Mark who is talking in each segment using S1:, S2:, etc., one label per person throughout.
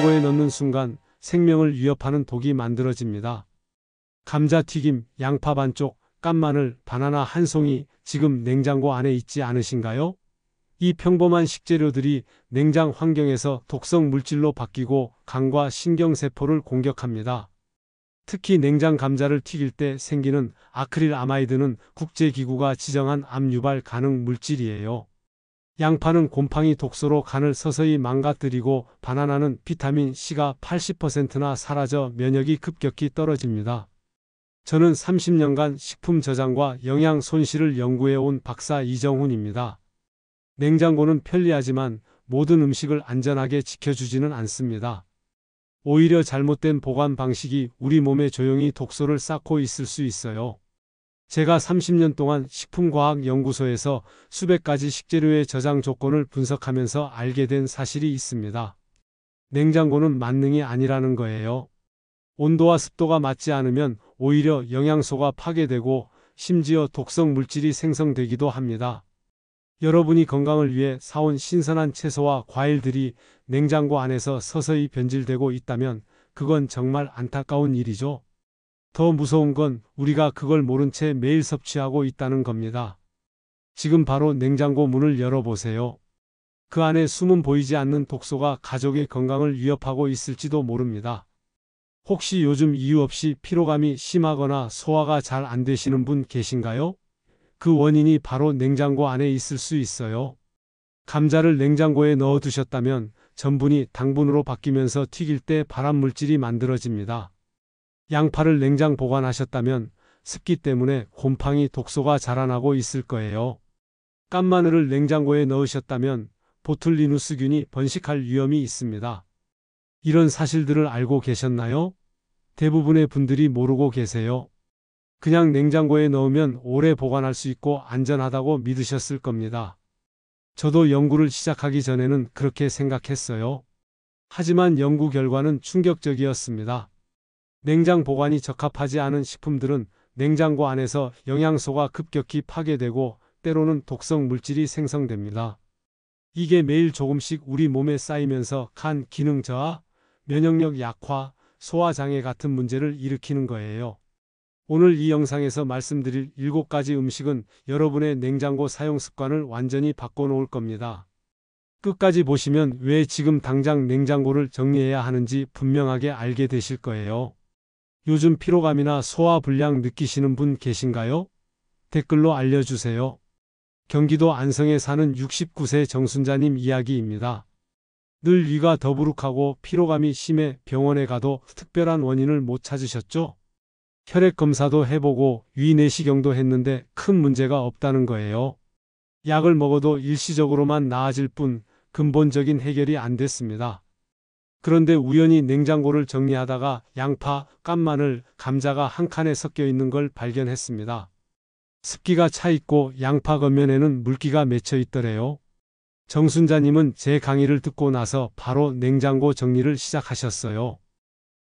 S1: 냉장고에 넣는 순간 생명을 위협하는 독이 만들어집니다. 감자튀김, 양파 반쪽, 깐마늘, 바나나 한 송이 지금 냉장고 안에 있지 않으신가요? 이 평범한 식재료들이 냉장 환경에서 독성 물질로 바뀌고 간과 신경세포를 공격합니다. 특히 냉장 감자를 튀길 때 생기는 아크릴 아마이드는 국제기구가 지정한 암 유발 가능 물질이에요. 양파는 곰팡이 독소로 간을 서서히 망가뜨리고 바나나는 비타민 C가 80%나 사라져 면역이 급격히 떨어집니다. 저는 30년간 식품 저장과 영양 손실을 연구해온 박사 이정훈입니다. 냉장고는 편리하지만 모든 음식을 안전하게 지켜주지는 않습니다. 오히려 잘못된 보관 방식이 우리 몸에 조용히 독소를 쌓고 있을 수 있어요. 제가 30년 동안 식품과학연구소에서 수백 가지 식재료의 저장 조건을 분석하면서 알게 된 사실이 있습니다. 냉장고는 만능이 아니라는 거예요. 온도와 습도가 맞지 않으면 오히려 영양소가 파괴되고 심지어 독성 물질이 생성되기도 합니다. 여러분이 건강을 위해 사온 신선한 채소와 과일들이 냉장고 안에서 서서히 변질되고 있다면 그건 정말 안타까운 일이죠. 더 무서운 건 우리가 그걸 모른 채 매일 섭취하고 있다는 겁니다. 지금 바로 냉장고 문을 열어보세요. 그 안에 숨은 보이지 않는 독소가 가족의 건강을 위협하고 있을지도 모릅니다. 혹시 요즘 이유 없이 피로감이 심하거나 소화가 잘 안 되시는 분 계신가요? 그 원인이 바로 냉장고 안에 있을 수 있어요. 감자를 냉장고에 넣어 두셨다면 전분이 당분으로 바뀌면서 튀길 때 발암물질이 만들어집니다. 양파를 냉장 보관하셨다면 습기 때문에 곰팡이 독소가 자라나고 있을 거예요. 깐마늘을 냉장고에 넣으셨다면 보툴리누스균이 번식할 위험이 있습니다. 이런 사실들을 알고 계셨나요? 대부분의 분들이 모르고 계세요. 그냥 냉장고에 넣으면 오래 보관할 수 있고 안전하다고 믿으셨을 겁니다. 저도 연구를 시작하기 전에는 그렇게 생각했어요. 하지만 연구 결과는 충격적이었습니다. 냉장 보관이 적합하지 않은 식품들은 냉장고 안에서 영양소가 급격히 파괴되고 때로는 독성 물질이 생성됩니다. 이게 매일 조금씩 우리 몸에 쌓이면서 간 기능 저하, 면역력 약화, 소화장애 같은 문제를 일으키는 거예요. 오늘 이 영상에서 말씀드릴 7가지 음식은 여러분의 냉장고 사용 습관을 완전히 바꿔놓을 겁니다. 끝까지 보시면 왜 지금 당장 냉장고를 정리해야 하는지 분명하게 알게 되실 거예요. 요즘 피로감이나 소화불량 느끼시는 분 계신가요? 댓글로 알려주세요. 경기도 안성에 사는 69세 정순자님 이야기입니다. 늘 위가 더부룩하고 피로감이 심해 병원에 가도 특별한 원인을 못 찾으셨죠? 혈액 검사도 해보고 위 내시경도 했는데 큰 문제가 없다는 거예요. 약을 먹어도 일시적으로만 나아질 뿐 근본적인 해결이 안 됐습니다. 그런데 우연히 냉장고를 정리하다가 양파, 깐마늘, 감자가 한 칸에 섞여 있는 걸 발견했습니다. 습기가 차 있고 양파 겉면에는 물기가 맺혀 있더래요. 정순자님은 제 강의를 듣고 나서 바로 냉장고 정리를 시작하셨어요.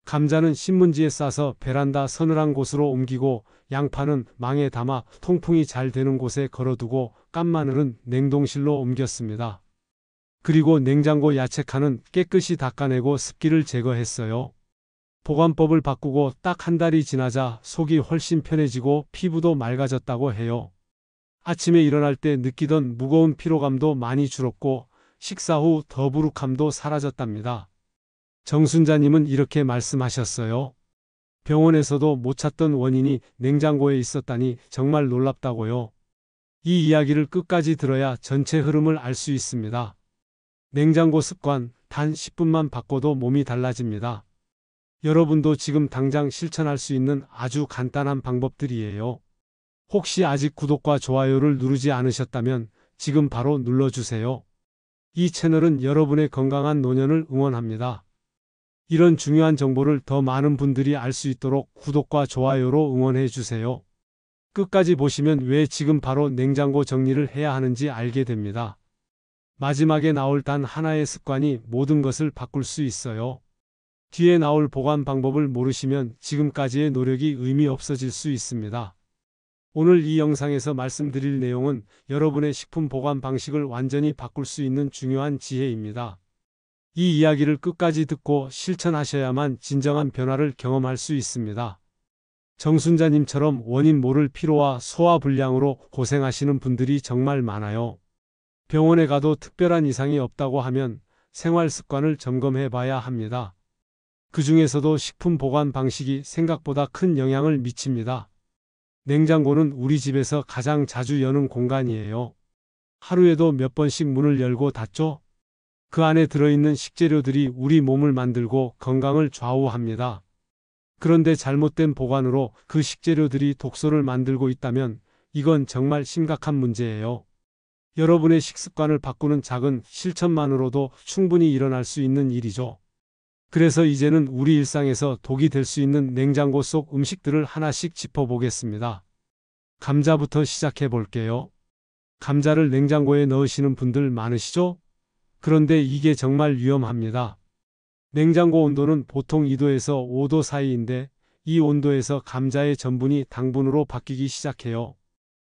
S1: 감자는 신문지에 싸서 베란다 서늘한 곳으로 옮기고 양파는 망에 담아 통풍이 잘 되는 곳에 걸어두고 깐마늘은 냉동실로 옮겼습니다. 그리고 냉장고 야채 칸은 깨끗이 닦아내고 습기를 제거했어요. 보관법을 바꾸고 딱 한 달이 지나자 속이 훨씬 편해지고 피부도 맑아졌다고 해요. 아침에 일어날 때 느끼던 무거운 피로감도 많이 줄었고 식사 후 더부룩함도 사라졌답니다. 정순자님은 이렇게 말씀하셨어요. 병원에서도 못 찾던 원인이 냉장고에 있었다니 정말 놀랍다고요. 이 이야기를 끝까지 들어야 전체 흐름을 알 수 있습니다. 냉장고 습관 단 10분만 바꿔도 몸이 달라집니다. 여러분도 지금 당장 실천할 수 있는 아주 간단한 방법들이에요. 혹시 아직 구독과 좋아요를 누르지 않으셨다면 지금 바로 눌러주세요. 이 채널은 여러분의 건강한 노년을 응원합니다. 이런 중요한 정보를 더 많은 분들이 알 수 있도록 구독과 좋아요로 응원해 주세요. 끝까지 보시면 왜 지금 바로 냉장고 정리를 해야 하는지 알게 됩니다. 마지막에 나올 단 하나의 습관이 모든 것을 바꿀 수 있어요. 뒤에 나올 보관 방법을 모르시면 지금까지의 노력이 의미 없어질 수 있습니다. 오늘 이 영상에서 말씀드릴 내용은 여러분의 식품 보관 방식을 완전히 바꿀 수 있는 중요한 지혜입니다. 이 이야기를 끝까지 듣고 실천하셔야만 진정한 변화를 경험할 수 있습니다. 정순자님처럼 원인 모를 피로와 소화불량으로 고생하시는 분들이 정말 많아요. 병원에 가도 특별한 이상이 없다고 하면 생활 습관을 점검해 봐야 합니다. 그 중에서도 식품 보관 방식이 생각보다 큰 영향을 미칩니다. 냉장고는 우리 집에서 가장 자주 여는 공간이에요. 하루에도 몇 번씩 문을 열고 닫죠? 그 안에 들어있는 식재료들이 우리 몸을 만들고 건강을 좌우합니다. 그런데 잘못된 보관으로 그 식재료들이 독소를 만들고 있다면 이건 정말 심각한 문제예요. 여러분의 식습관을 바꾸는 작은 실천만으로도 충분히 일어날 수 있는 일이죠. 그래서 이제는 우리 일상에서 독이 될 수 있는 냉장고 속 음식들을 하나씩 짚어보겠습니다. 감자부터 시작해 볼게요. 감자를 냉장고에 넣으시는 분들 많으시죠? 그런데 이게 정말 위험합니다. 냉장고 온도는 보통 2도에서 5도 사이인데 이 온도에서 감자의 전분이 당분으로 바뀌기 시작해요.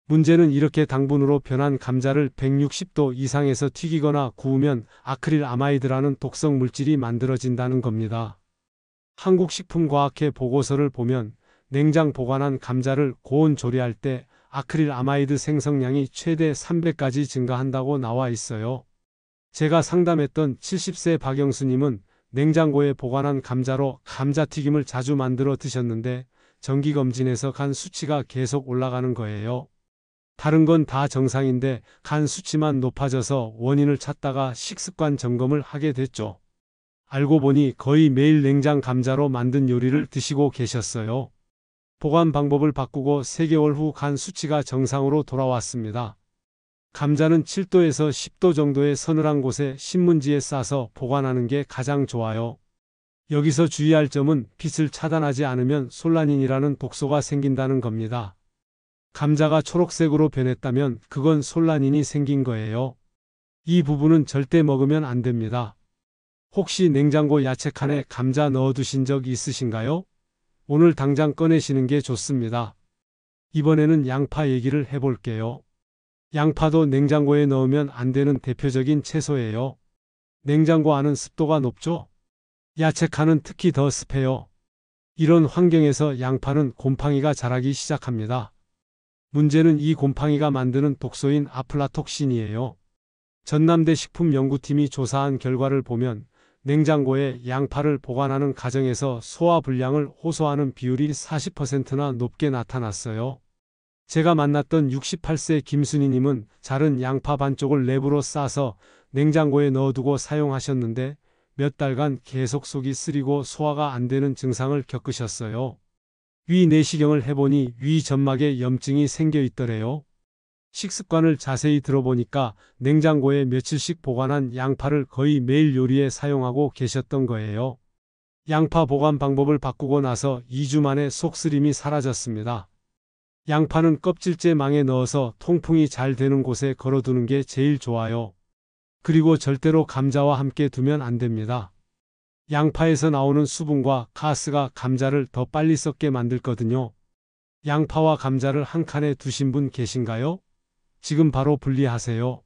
S1: 문제는 이렇게 당분으로 변한 감자를 160도 이상에서 튀기거나 구우면 아크릴아마이드라는 독성 물질이 만들어진다는 겁니다. 한국식품과학회 보고서를 보면 냉장 보관한 감자를 고온 조리할 때 아크릴아마이드 생성량이 최대 300까지 증가한다고 나와 있어요. 제가 상담했던 70세 박영수님은 냉장고에 보관한 감자로 감자튀김을 자주 만들어 드셨는데 정기검진에서 간 수치가 계속 올라가는 거예요. 다른 건 다 정상인데 간 수치만 높아져서 원인을 찾다가 식습관 점검을 하게 됐죠. 알고 보니 거의 매일 냉장 감자로 만든 요리를 드시고 계셨어요. 보관 방법을 바꾸고 3개월 후 간 수치가 정상으로 돌아왔습니다. 감자는 7도에서 10도 정도의 서늘한 곳에 신문지에 싸서 보관하는 게 가장 좋아요. 여기서 주의할 점은 빛을 차단하지 않으면 솔라닌이라는 독소가 생긴다는 겁니다. 감자가 초록색으로 변했다면 그건 솔라닌이 생긴 거예요. 이 부분은 절대 먹으면 안 됩니다. 혹시 냉장고 야채칸에 감자 넣어두신 적 있으신가요? 오늘 당장 꺼내시는 게 좋습니다. 이번에는 양파 얘기를 해볼게요. 양파도 냉장고에 넣으면 안 되는 대표적인 채소예요. 냉장고 안은 습도가 높죠? 야채칸은 특히 더 습해요. 이런 환경에서 양파는 곰팡이가 자라기 시작합니다. 문제는 이 곰팡이가 만드는 독소인 아플라톡신이에요. 전남대 식품연구팀이 조사한 결과를 보면 냉장고에 양파를 보관하는 가정에서 소화불량을 호소하는 비율이 40%나 높게 나타났어요. 제가 만났던 68세 김순희님은 자른 양파 반쪽을 랩으로 싸서 냉장고에 넣어두고 사용하셨는데 몇 달간 계속 속이 쓰리고 소화가 안 되는 증상을 겪으셨어요. 위 내시경을 해보니 위 점막에 염증이 생겨 있더래요. 식습관을 자세히 들어보니까 냉장고에 며칠씩 보관한 양파를 거의 매일 요리에 사용하고 계셨던 거예요. 양파 보관 방법을 바꾸고 나서 2주 만에 속쓰림이 사라졌습니다. 양파는 껍질째 망에 넣어서 통풍이 잘 되는 곳에 걸어두는 게 제일 좋아요. 그리고 절대로 감자와 함께 두면 안 됩니다. 양파에서 나오는 수분과 가스가 감자를 더 빨리 썩게 만들거든요. 양파와 감자를 한 칸에 두신 분 계신가요? 지금 바로 분리하세요.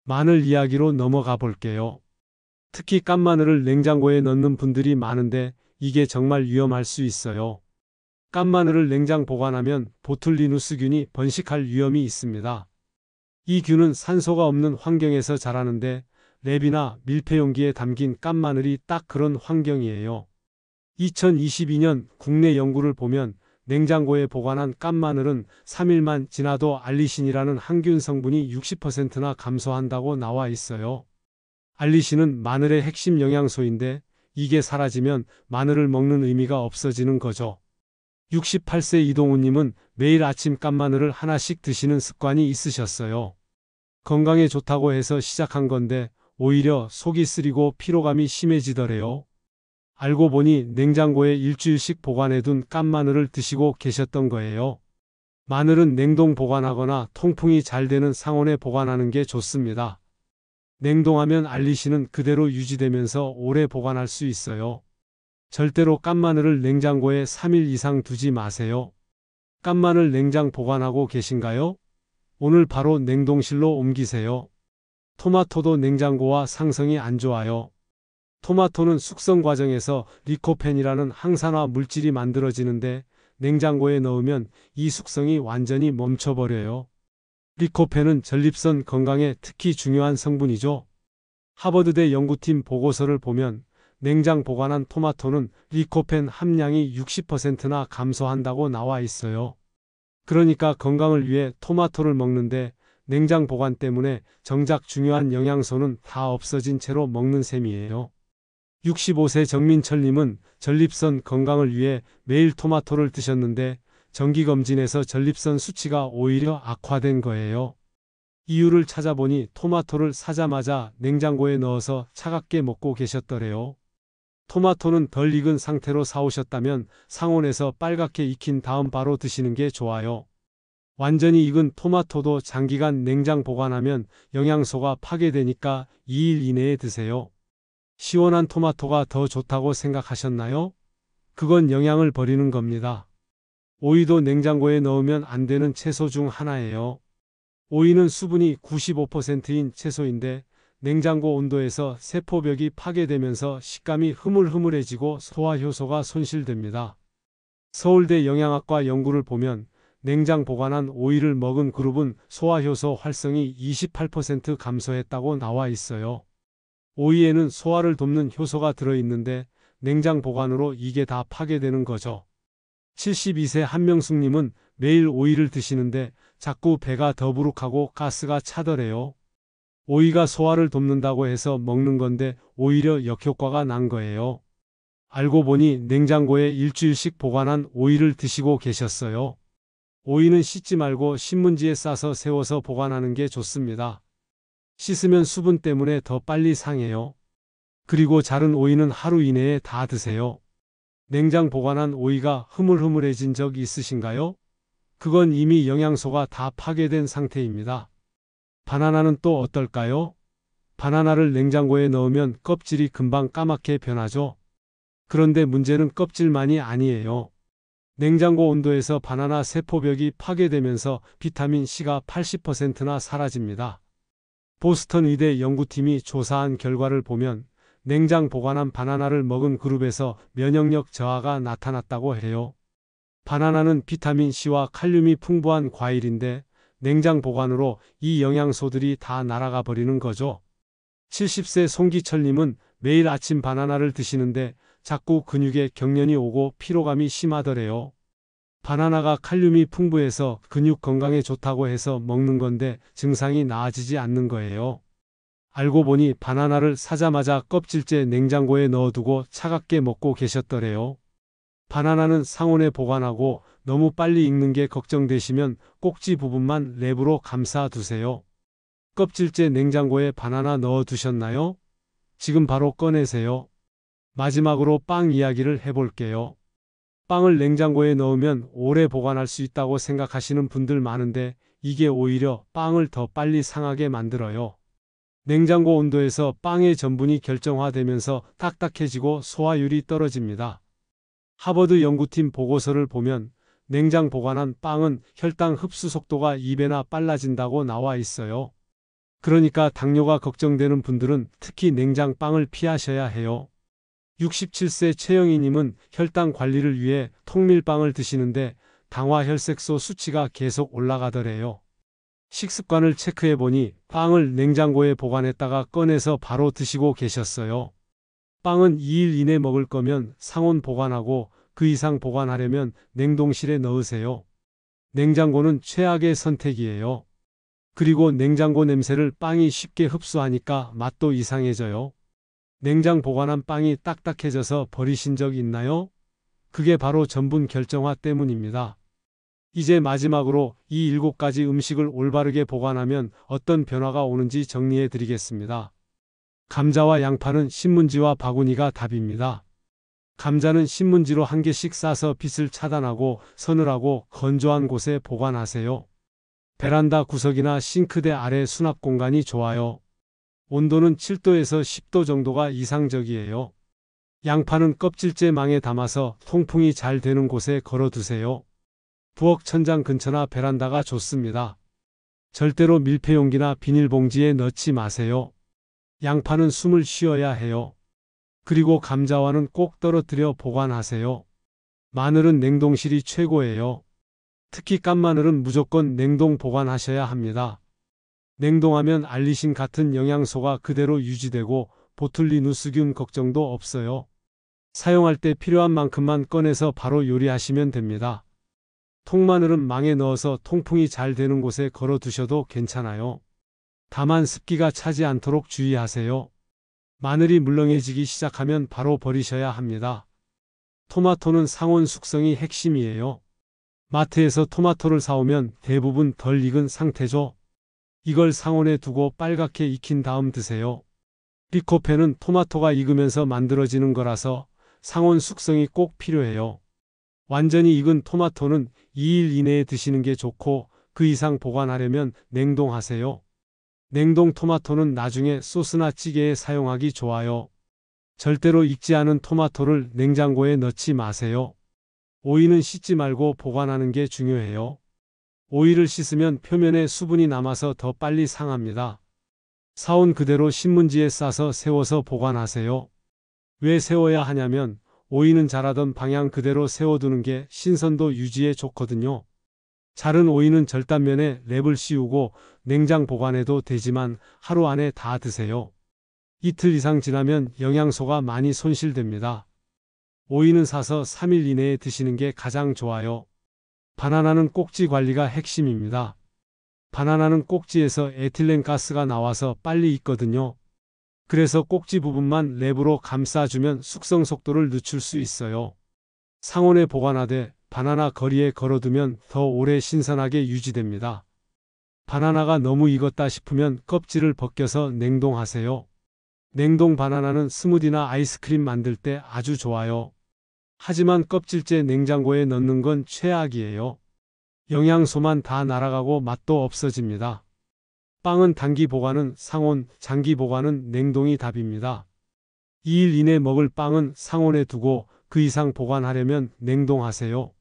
S1: 마늘 이야기로 넘어가 볼게요. 특히 깐마늘을 냉장고에 넣는 분들이 많은데 이게 정말 위험할 수 있어요. 깐마늘을 냉장 보관하면 보툴리누스균이 번식할 위험이 있습니다. 이 균은 산소가 없는 환경에서 자라는데 랩이나 밀폐용기에 담긴 깐마늘이 딱 그런 환경이에요. 2022년 국내 연구를 보면 냉장고에 보관한 깐마늘은 3일만 지나도 알리신이라는 항균 성분이 60%나 감소한다고 나와 있어요. 알리신은 마늘의 핵심 영양소인데 이게 사라지면 마늘을 먹는 의미가 없어지는 거죠. 68세 이동우님은 매일 아침 깐마늘을 하나씩 드시는 습관이 있으셨어요. 건강에 좋다고 해서 시작한 건데 오히려 속이 쓰리고 피로감이 심해지더래요. 알고 보니 냉장고에 일주일씩 보관해둔 깐마늘을 드시고 계셨던 거예요. 마늘은 냉동 보관하거나 통풍이 잘 되는 상온에 보관하는 게 좋습니다. 냉동하면 알리신은 그대로 유지되면서 오래 보관할 수 있어요. 절대로 깐마늘을 냉장고에 3일 이상 두지 마세요. 깐마늘 냉장 보관하고 계신가요? 오늘 바로 냉동실로 옮기세요. 토마토도 냉장고와 상성이 안 좋아요. 토마토는 숙성 과정에서 리코펜이라는 항산화 물질이 만들어지는데 냉장고에 넣으면 이 숙성이 완전히 멈춰버려요. 리코펜은 전립선 건강에 특히 중요한 성분이죠. 하버드대 연구팀 보고서를 보면 냉장 보관한 토마토는 리코펜 함량이 60%나 감소한다고 나와 있어요. 그러니까 건강을 위해 토마토를 먹는데 냉장 보관 때문에 정작 중요한 영양소는 다 없어진 채로 먹는 셈이에요. 65세 정민철님은 전립선 건강을 위해 매일 토마토를 드셨는데 정기검진에서 전립선 수치가 오히려 악화된 거예요. 이유를 찾아보니 토마토를 사자마자 냉장고에 넣어서 차갑게 먹고 계셨더래요. 토마토는 덜 익은 상태로 사오셨다면 상온에서 빨갛게 익힌 다음 바로 드시는 게 좋아요. 완전히 익은 토마토도 장기간 냉장 보관하면 영양소가 파괴되니까 2일 이내에 드세요. 시원한 토마토가 더 좋다고 생각하셨나요? 그건 영양을 버리는 겁니다. 오이도 냉장고에 넣으면 안 되는 채소 중 하나예요. 오이는 수분이 95%인 채소인데 냉장고 온도에서 세포벽이 파괴되면서 식감이 흐물흐물해지고 소화 효소가 손실됩니다. 서울대 영양학과 연구를 보면 냉장 보관한 오이를 먹은 그룹은 소화 효소 활성이 28% 감소했다고 나와 있어요. 오이에는 소화를 돕는 효소가 들어있는데 냉장 보관으로 이게 다 파괴되는 거죠. 72세 한명숙님은 매일 오이를 드시는데 자꾸 배가 더부룩하고 가스가 차더래요. 오이가 소화를 돕는다고 해서 먹는 건데 오히려 역효과가 난 거예요. 알고 보니 냉장고에 일주일씩 보관한 오이를 드시고 계셨어요. 오이는 씻지 말고 신문지에 싸서 세워서 보관하는 게 좋습니다. 씻으면 수분 때문에 더 빨리 상해요. 그리고 자른 오이는 하루 이내에 다 드세요. 냉장 보관한 오이가 흐물흐물해진 적 있으신가요? 그건 이미 영양소가 다 파괴된 상태입니다. 바나나는 또 어떨까요? 바나나를 냉장고에 넣으면 껍질이 금방 까맣게 변하죠. 그런데 문제는 껍질만이 아니에요. 냉장고 온도에서 바나나 세포벽이 파괴되면서 비타민 C가 80%나 사라집니다. 보스턴 의대 연구팀이 조사한 결과를 보면 냉장 보관한 바나나를 먹은 그룹에서 면역력 저하가 나타났다고 해요. 바나나는 비타민 C와 칼륨이 풍부한 과일인데 냉장 보관으로 이 영양소들이 다 날아가 버리는 거죠. 70세 송기철님은 매일 아침 바나나를 드시는데 자꾸 근육에 경련이 오고 피로감이 심하더래요. 바나나가 칼륨이 풍부해서 근육 건강에 좋다고 해서 먹는 건데 증상이 나아지지 않는 거예요. 알고 보니 바나나를 사자마자 껍질째 냉장고에 넣어두고 차갑게 먹고 계셨더래요. 바나나는 상온에 보관하고 너무 빨리 익는 게 걱정되시면 꼭지 부분만 랩으로 감싸 두세요. 껍질째 냉장고에 바나나 넣어 두셨나요? 지금 바로 꺼내세요. 마지막으로 빵 이야기를 해볼게요. 빵을 냉장고에 넣으면 오래 보관할 수 있다고 생각하시는 분들 많은데 이게 오히려 빵을 더 빨리 상하게 만들어요. 냉장고 온도에서 빵의 전분이 결정화되면서 딱딱해지고 소화율이 떨어집니다. 하버드 연구팀 보고서를 보면 냉장 보관한 빵은 혈당 흡수 속도가 2배나 빨라진다고 나와 있어요. 그러니까 당뇨가 걱정되는 분들은 특히 냉장빵을 피하셔야 해요. 67세 최영희님은 혈당 관리를 위해 통밀빵을 드시는데 당화혈색소 수치가 계속 올라가더래요. 식습관을 체크해보니 빵을 냉장고에 보관했다가 꺼내서 바로 드시고 계셨어요. 빵은 2일 이내 먹을 거면 상온 보관하고 그 이상 보관하려면 냉동실에 넣으세요. 냉장고는 최악의 선택이에요. 그리고 냉장고 냄새를 빵이 쉽게 흡수하니까 맛도 이상해져요. 냉장 보관한 빵이 딱딱해져서 버리신 적 있나요? 그게 바로 전분 결정화 때문입니다. 이제 마지막으로 이 7가지 음식을 올바르게 보관하면 어떤 변화가 오는지 정리해 드리겠습니다. 감자와 양파는 신문지와 바구니가 답입니다. 감자는 신문지로 1개씩 싸서 빛을 차단하고 서늘하고 건조한 곳에 보관하세요. 베란다 구석이나 싱크대 아래 수납 공간이 좋아요. 온도는 7도에서 10도 정도가 이상적이에요. 양파는 껍질째 망에 담아서 통풍이 잘 되는 곳에 걸어두세요. 부엌 천장 근처나 베란다가 좋습니다. 절대로 밀폐용기나 비닐봉지에 넣지 마세요. 양파는 숨을 쉬어야 해요. 그리고 감자와는 꼭 떨어뜨려 보관하세요. 마늘은 냉동실이 최고예요. 특히 깐마늘은 무조건 냉동 보관하셔야 합니다. 냉동하면 알리신 같은 영양소가 그대로 유지되고 보툴리누스균 걱정도 없어요. 사용할 때 필요한 만큼만 꺼내서 바로 요리하시면 됩니다. 통마늘은 망에 넣어서 통풍이 잘 되는 곳에 걸어 두셔도 괜찮아요. 다만 습기가 차지 않도록 주의하세요. 마늘이 물렁해지기 시작하면 바로 버리셔야 합니다. 토마토는 상온 숙성이 핵심이에요. 마트에서 토마토를 사오면 대부분 덜 익은 상태죠. 이걸 상온에 두고 빨갛게 익힌 다음 드세요. 리코펜은 토마토가 익으면서 만들어지는 거라서 상온 숙성이 꼭 필요해요. 완전히 익은 토마토는 2일 이내에 드시는 게 좋고 그 이상 보관하려면 냉동하세요. 냉동 토마토는 나중에 소스나 찌개에 사용하기 좋아요. 절대로 익지 않은 토마토를 냉장고에 넣지 마세요. 오이는 씻지 말고 보관하는 게 중요해요. 오이를 씻으면 표면에 수분이 남아서 더 빨리 상합니다. 사온 그대로 신문지에 싸서 세워서 보관하세요. 왜 세워야 하냐면 오이는 자라던 방향 그대로 세워두는 게 신선도 유지에 좋거든요. 자른 오이는 절단면에 랩을 씌우고 냉장 보관해도 되지만 하루 안에 다 드세요. 이틀 이상 지나면 영양소가 많이 손실됩니다. 오이는 사서 3일 이내에 드시는 게 가장 좋아요. 바나나는 꼭지 관리가 핵심입니다. 바나나는 꼭지에서 에틸렌 가스가 나와서 빨리 익거든요. 그래서 꼭지 부분만 랩으로 감싸주면 숙성 속도를 늦출 수 있어요. 상온에 보관하되 바나나 거리에 걸어두면 더 오래 신선하게 유지됩니다. 바나나가 너무 익었다 싶으면 껍질을 벗겨서 냉동하세요. 냉동 바나나는 스무디나 아이스크림 만들 때 아주 좋아요. 하지만 껍질째 냉장고에 넣는 건 최악이에요. 영양소만 다 날아가고 맛도 없어집니다. 빵은 단기 보관은 상온, 장기 보관은 냉동이 답입니다. 2일 이내 먹을 빵은 상온에 두고 그 이상 보관하려면 냉동하세요.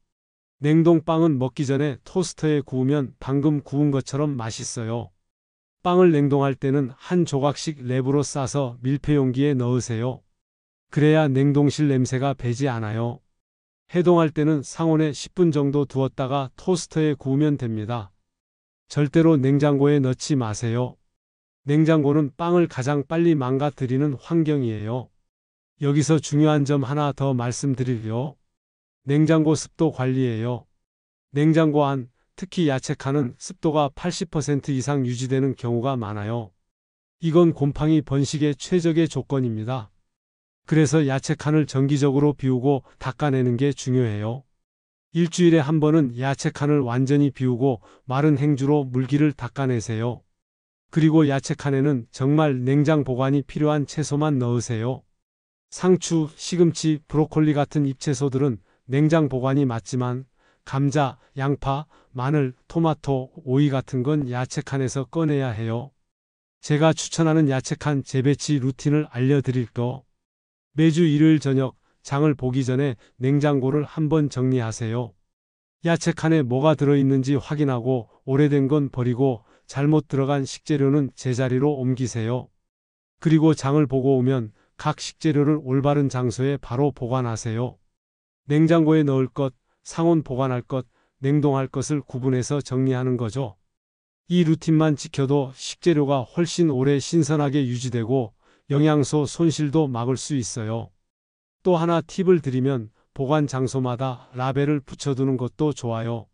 S1: 냉동빵은 먹기 전에 토스터에 구우면 방금 구운 것처럼 맛있어요. 빵을 냉동할 때는 한 조각씩 랩으로 싸서 밀폐용기에 넣으세요. 그래야 냉동실 냄새가 배지 않아요. 해동할 때는 상온에 10분 정도 두었다가 토스터에 구우면 됩니다. 절대로 냉장고에 넣지 마세요. 냉장고는 빵을 가장 빨리 망가뜨리는 환경이에요. 여기서 중요한 점 하나 더 말씀드릴게요. 냉장고 습도 관리예요. 냉장고 안, 특히 야채칸은 습도가 80% 이상 유지되는 경우가 많아요. 이건 곰팡이 번식의 최적의 조건입니다. 그래서 야채칸을 정기적으로 비우고 닦아내는 게 중요해요. 일주일에 한 번은 야채칸을 완전히 비우고 마른 행주로 물기를 닦아내세요. 그리고 야채칸에는 정말 냉장 보관이 필요한 채소만 넣으세요. 상추, 시금치, 브로콜리 같은 잎채소들은 냉장 보관이 맞지만 감자, 양파, 마늘, 토마토, 오이 같은 건 야채칸에서 꺼내야 해요. 제가 추천하는 야채칸 재배치 루틴을 알려드릴게요. 매주 일요일 저녁 장을 보기 전에 냉장고를 한번 정리하세요. 야채칸에 뭐가 들어있는지 확인하고 오래된 건 버리고 잘못 들어간 식재료는 제자리로 옮기세요. 그리고 장을 보고 오면 각 식재료를 올바른 장소에 바로 보관하세요. 냉장고에 넣을 것, 상온 보관할 것, 냉동할 것을 구분해서 정리하는 거죠. 이 루틴만 지켜도 식재료가 훨씬 오래 신선하게 유지되고 영양소 손실도 막을 수 있어요. 또 하나 팁을 드리면 보관 장소마다 라벨을 붙여두는 것도 좋아요.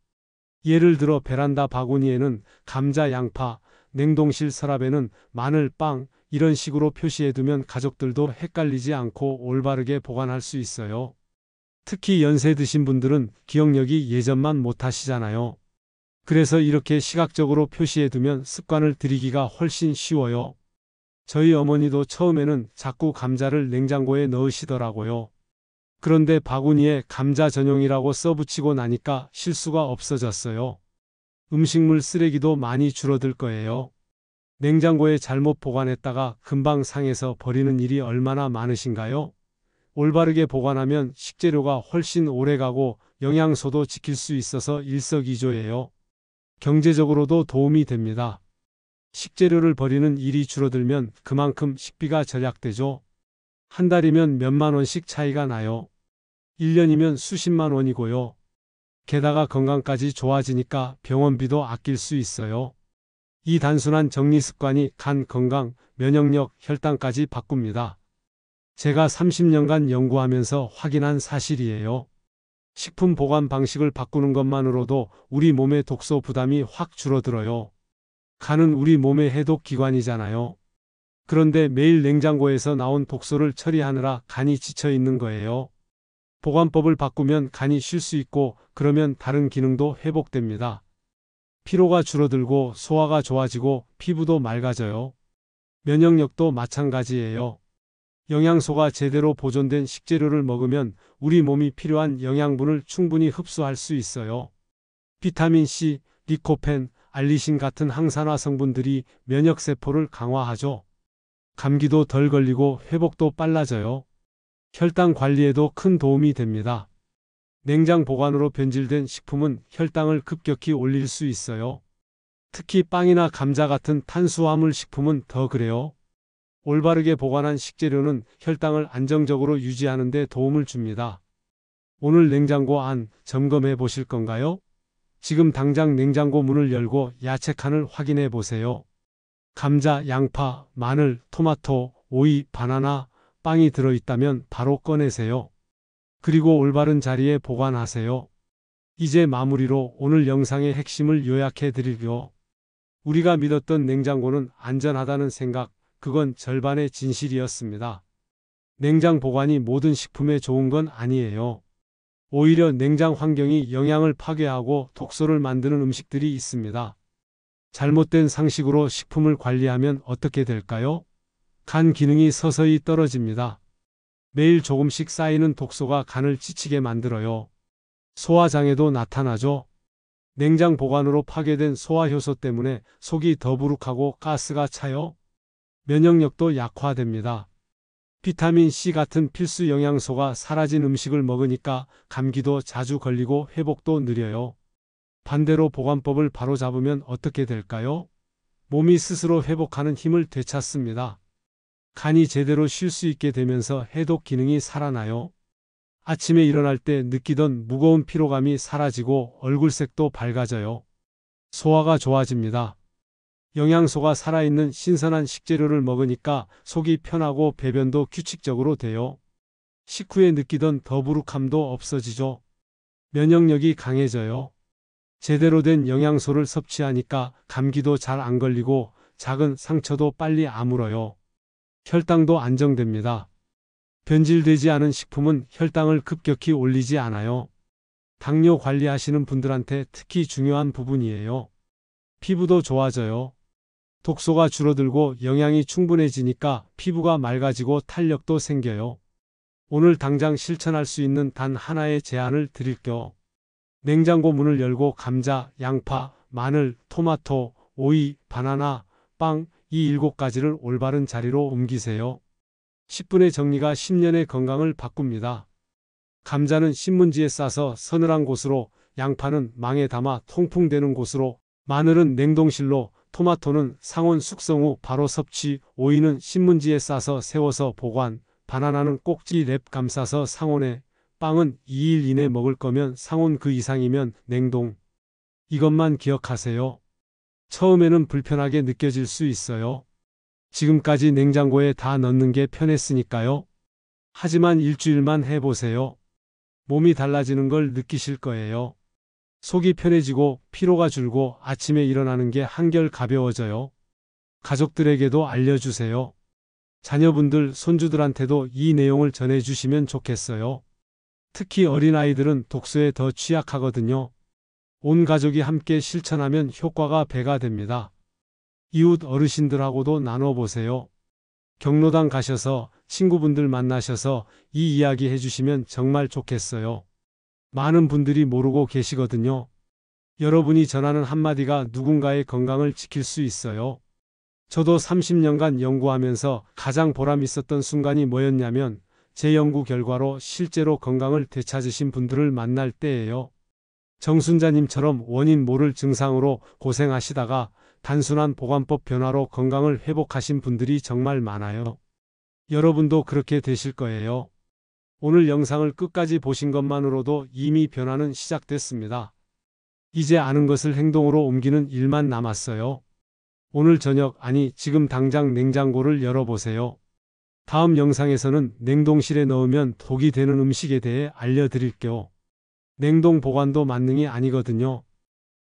S1: 예를 들어 베란다 바구니에는 감자, 양파, 냉동실 서랍에는 마늘, 빵 이런 식으로 표시해두면 가족들도 헷갈리지 않고 올바르게 보관할 수 있어요. 특히 연세 드신 분들은 기억력이 예전만 못하시잖아요. 그래서 이렇게 시각적으로 표시해두면 습관을 들이기가 훨씬 쉬워요. 저희 어머니도 처음에는 자꾸 감자를 냉장고에 넣으시더라고요. 그런데 바구니에 감자 전용이라고 써붙이고 나니까 실수가 없어졌어요. 음식물 쓰레기도 많이 줄어들 거예요. 냉장고에 잘못 보관했다가 금방 상해서 버리는 일이 얼마나 많으신가요? 올바르게 보관하면 식재료가 훨씬 오래가고 영양소도 지킬 수 있어서 일석이조예요. 경제적으로도 도움이 됩니다. 식재료를 버리는 일이 줄어들면 그만큼 식비가 절약되죠. 한 달이면 몇만 원씩 차이가 나요. 1년이면 수십만 원이고요. 게다가 건강까지 좋아지니까 병원비도 아낄 수 있어요. 이 단순한 정리 습관이 간 건강, 면역력, 혈당까지 바꿉니다. 제가 30년간 연구하면서 확인한 사실이에요. 식품 보관 방식을 바꾸는 것만으로도 우리 몸의 독소 부담이 확 줄어들어요. 간은 우리 몸의 해독 기관이잖아요. 그런데 매일 냉장고에서 나온 독소를 처리하느라 간이 지쳐 있는 거예요. 보관법을 바꾸면 간이 쉴 수 있고 그러면 다른 기능도 회복됩니다. 피로가 줄어들고 소화가 좋아지고 피부도 맑아져요. 면역력도 마찬가지예요. 영양소가 제대로 보존된 식재료를 먹으면 우리 몸이 필요한 영양분을 충분히 흡수할 수 있어요. 비타민C, 리코펜, 알리신 같은 항산화 성분들이 면역세포를 강화하죠. 감기도 덜 걸리고 회복도 빨라져요. 혈당 관리에도 큰 도움이 됩니다. 냉장 보관으로 변질된 식품은 혈당을 급격히 올릴 수 있어요. 특히 빵이나 감자 같은 탄수화물 식품은 더 그래요. 올바르게 보관한 식재료는 혈당을 안정적으로 유지하는 데 도움을 줍니다. 오늘 냉장고 안 점검해 보실 건가요? 지금 당장 냉장고 문을 열고 야채 칸을 확인해 보세요. 감자, 양파, 마늘, 토마토, 오이, 바나나, 빵이 들어있다면 바로 꺼내세요. 그리고 올바른 자리에 보관하세요. 이제 마무리로 오늘 영상의 핵심을 요약해 드릴게요. 우리가 믿었던 냉장고는 안전하다는 생각, 그건 절반의 진실이었습니다. 냉장 보관이 모든 식품에 좋은 건 아니에요. 오히려 냉장 환경이 영양을 파괴하고 독소를 만드는 음식들이 있습니다. 잘못된 상식으로 식품을 관리하면 어떻게 될까요? 간 기능이 서서히 떨어집니다. 매일 조금씩 쌓이는 독소가 간을 지치게 만들어요. 소화장애도 나타나죠. 냉장 보관으로 파괴된 소화효소 때문에 속이 더부룩하고 가스가 차요. 면역력도 약화됩니다. 비타민C 같은 필수 영양소가 사라진 음식을 먹으니까 감기도 자주 걸리고 회복도 느려요. 반대로 보관법을 바로잡으면 어떻게 될까요? 몸이 스스로 회복하는 힘을 되찾습니다. 간이 제대로 쉴 수 있게 되면서 해독 기능이 살아나요. 아침에 일어날 때 느끼던 무거운 피로감이 사라지고 얼굴색도 밝아져요. 소화가 좋아집니다. 영양소가 살아있는 신선한 식재료를 먹으니까 속이 편하고 배변도 규칙적으로 돼요. 식후에 느끼던 더부룩함도 없어지죠. 면역력이 강해져요. 제대로 된 영양소를 섭취하니까 감기도 잘 안 걸리고 작은 상처도 빨리 아물어요. 혈당도 안정됩니다. 변질되지 않은 식품은 혈당을 급격히 올리지 않아요. 당뇨 관리하시는 분들한테 특히 중요한 부분이에요. 피부도 좋아져요. 독소가 줄어들고 영양이 충분해지니까 피부가 맑아지고 탄력도 생겨요. 오늘 당장 실천할 수 있는 단 하나의 제안을 드릴게요. 냉장고 문을 열고 감자, 양파, 마늘, 토마토, 오이, 바나나, 빵, 이 7가지를 올바른 자리로 옮기세요. 10분의 정리가 10년의 건강을 바꿉니다. 감자는 신문지에 싸서 서늘한 곳으로, 양파는 망에 담아 통풍되는 곳으로, 마늘은 냉동실로, 토마토는 상온 숙성 후 바로 섭취, 오이는 신문지에 싸서 세워서 보관, 바나나는 꼭지 랩 감싸서 상온에, 빵은 2일 이내 먹을 거면 상온 그 이상이면 냉동. 이것만 기억하세요. 처음에는 불편하게 느껴질 수 있어요. 지금까지 냉장고에 다 넣는 게 편했으니까요. 하지만 일주일만 해보세요. 몸이 달라지는 걸 느끼실 거예요. 속이 편해지고 피로가 줄고 아침에 일어나는 게 한결 가벼워져요. 가족들에게도 알려주세요. 자녀분들, 손주들한테도 이 내용을 전해주시면 좋겠어요. 특히 어린아이들은 독소에 더 취약하거든요. 온 가족이 함께 실천하면 효과가 배가 됩니다. 이웃 어르신들하고도 나눠보세요. 경로당 가셔서 친구분들 만나셔서 이 이야기 해주시면 정말 좋겠어요. 많은 분들이 모르고 계시거든요. 여러분이 전하는 한마디가 누군가의 건강을 지킬 수 있어요. 저도 30년간 연구하면서 가장 보람 있었던 순간이 뭐였냐면 제 연구 결과로 실제로 건강을 되찾으신 분들을 만날 때예요. 정순자님처럼 원인 모를 증상으로 고생하시다가 단순한 보관법 변화로 건강을 회복하신 분들이 정말 많아요. 여러분도 그렇게 되실 거예요. 오늘 영상을 끝까지 보신 것만으로도 이미 변화는 시작됐습니다. 이제 아는 것을 행동으로 옮기는 일만 남았어요. 오늘 저녁, 아니 지금 당장 냉장고를 열어보세요. 다음 영상에서는 냉동실에 넣으면 독이 되는 음식에 대해 알려드릴게요. 냉동 보관도 만능이 아니거든요.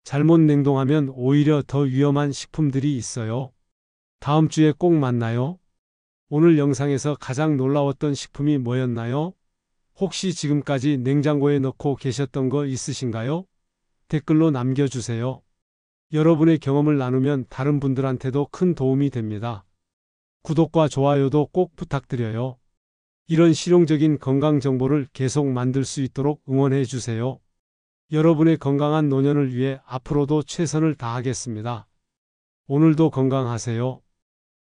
S1: 잘못 냉동하면 오히려 더 위험한 식품들이 있어요. 다음 주에 꼭 만나요. 오늘 영상에서 가장 놀라웠던 식품이 뭐였나요? 혹시 지금까지 냉장고에 넣고 계셨던 거 있으신가요? 댓글로 남겨주세요. 여러분의 경험을 나누면 다른 분들한테도 큰 도움이 됩니다. 구독과 좋아요도 꼭 부탁드려요. 이런 실용적인 건강 정보를 계속 만들 수 있도록 응원해 주세요. 여러분의 건강한 노년을 위해 앞으로도 최선을 다하겠습니다. 오늘도 건강하세요.